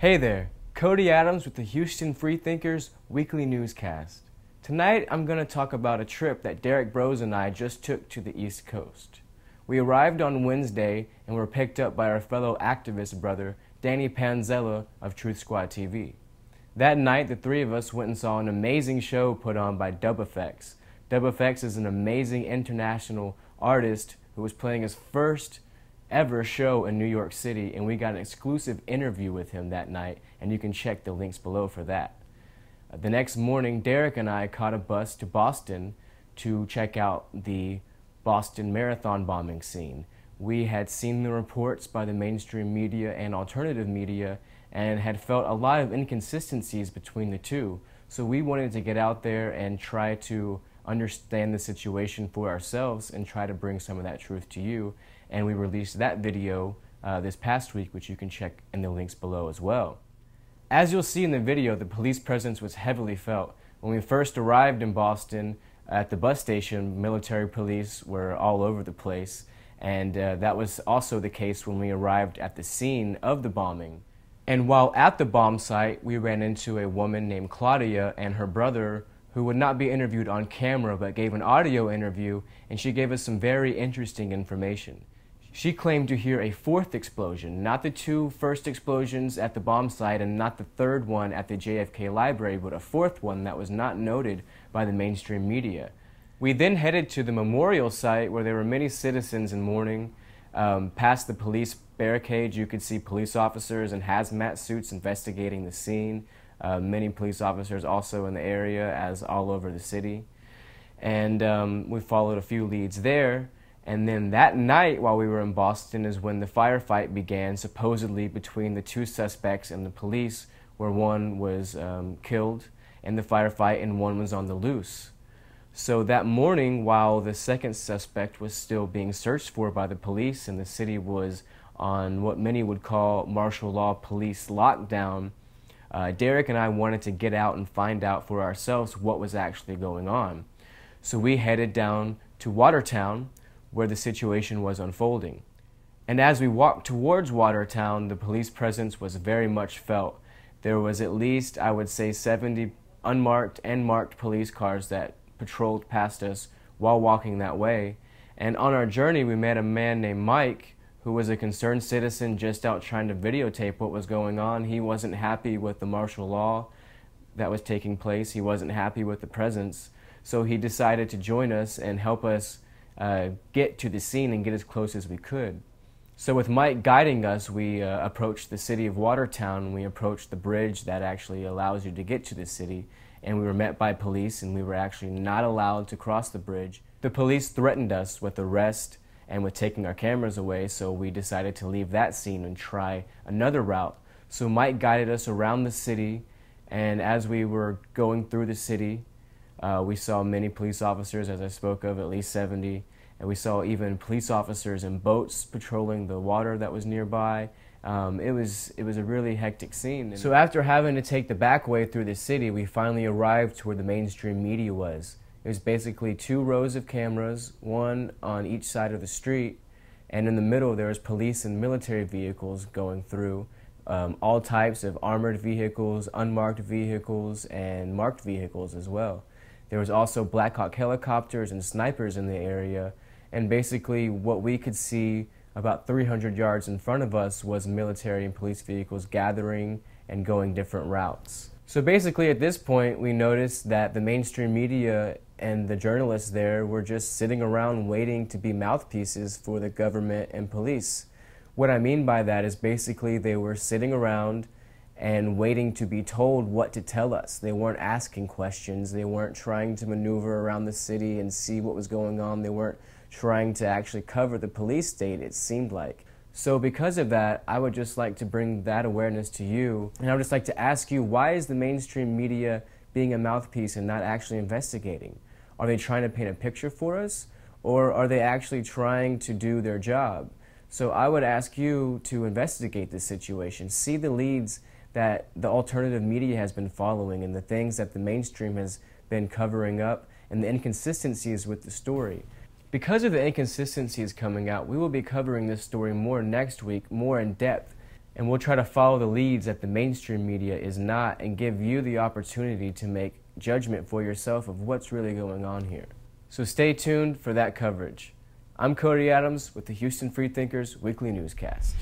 Hey there, Cody Adams with the Houston Freethinkers Weekly Newscast. Tonight I'm going to talk about a trip that Derrick Broze and I just took to the East Coast. We arrived on Wednesday and were picked up by our fellow activist brother, Danny Panzella of Truth Squad TV. That night, the three of us went and saw an amazing show put on by Dub Effects. Dub Effects is an amazing international artist who was playing his first ever show in New York City, and we got an exclusive interview with him that night, and you can check the links below for that. The next morning, Derrick and I caught a bus to Boston to check out the Boston Marathon bombing scene. We had seen the reports by the mainstream media and alternative media and had felt a lot of inconsistencies between the two, so we wanted to get out there and try to understand the situation for ourselves and try to bring some of that truth to you. And we released that video this past week, which you can check in the links below as well. As you'll see in the video, the police presence was heavily felt. When we first arrived in Boston at the bus station, military police were all over the place, and that was also the case when we arrived at the scene of the bombing. And while at the bomb site, we ran into a woman named Claudia and her brother, who would not be interviewed on camera but gave an audio interview, and she gave us some very interesting information. She claimed to hear a fourth explosion, not the two first explosions at the bomb site and not the third one at the JFK library, but a fourth one that was not noted by the mainstream media. We then headed to the memorial site where there were many citizens in mourning. Past the police barricades, you could see police officers in hazmat suits investigating the scene. Many police officers also in the area, as all over the city. And we followed a few leads there. And then that night, while we were in Boston, is when the firefight began, supposedly between the two suspects and the police, where one was killed in the firefight and one was on the loose. So that morning, while the second suspect was still being searched for by the police and the city was on what many would call martial law police lockdown, Derrick and I wanted to get out and find out for ourselves what was actually going on. So we headed down to Watertown, where the situation was unfolding. And as we walked towards Watertown, the police presence was very much felt. There was at least, I would say, 70 unmarked and marked police cars that patrolled past us while walking that way. And on our journey, we met a man named Mike, who was a concerned citizen just out trying to videotape what was going on. He wasn't happy with the martial law that was taking place. He wasn't happy with the presence. So he decided to join us and help us get to the scene and get as close as we could. So with Mike guiding us, we approached the city of Watertown. We approached the bridge that actually allows you to get to the city, and we were met by police, and we were actually not allowed to cross the bridge. The police threatened us with arrest and with taking our cameras away, so we decided to leave that scene and try another route. So Mike guided us around the city, and as we were going through the city, we saw many police officers, as I spoke of, at least 70, and we saw even police officers in boats patrolling the water that was nearby. It was a really hectic scene. So after having to take the back way through the city, we finally arrived to where the mainstream media was. It was basically 2 rows of cameras, one on each side of the street, and in the middle there was police and military vehicles going through, all types of armored vehicles, unmarked vehicles, and marked vehicles as well. There was also Black Hawk helicopters and snipers in the area, and basically what we could see about 300 yards in front of us was military and police vehicles gathering and going different routes. So basically at this point we noticed that the mainstream media and the journalists there were just sitting around waiting to be mouthpieces for the government and police. What I mean by that is basically they were sitting around and waiting to be told what to tell us. They weren't asking questions. They weren't trying to maneuver around the city and see what was going on. They weren't trying to actually cover the police state, it seemed like. So because of that, I would just like to bring that awareness to you, and I would just like to ask you, why is the mainstream media being a mouthpiece and not actually investigating? Are they trying to paint a picture for us, or are they actually trying to do their job? So I would ask you to investigate this situation, see the leads that the alternative media has been following and the things that the mainstream has been covering up and the inconsistencies with the story. Because of the inconsistencies coming out, we will be covering this story more next week, more in depth. And we'll try to follow the leads that the mainstream media is not and give you the opportunity to make judgment for yourself of what's really going on here. So stay tuned for that coverage. I'm Cody Adams with the Houston Freethinkers Weekly Newscast.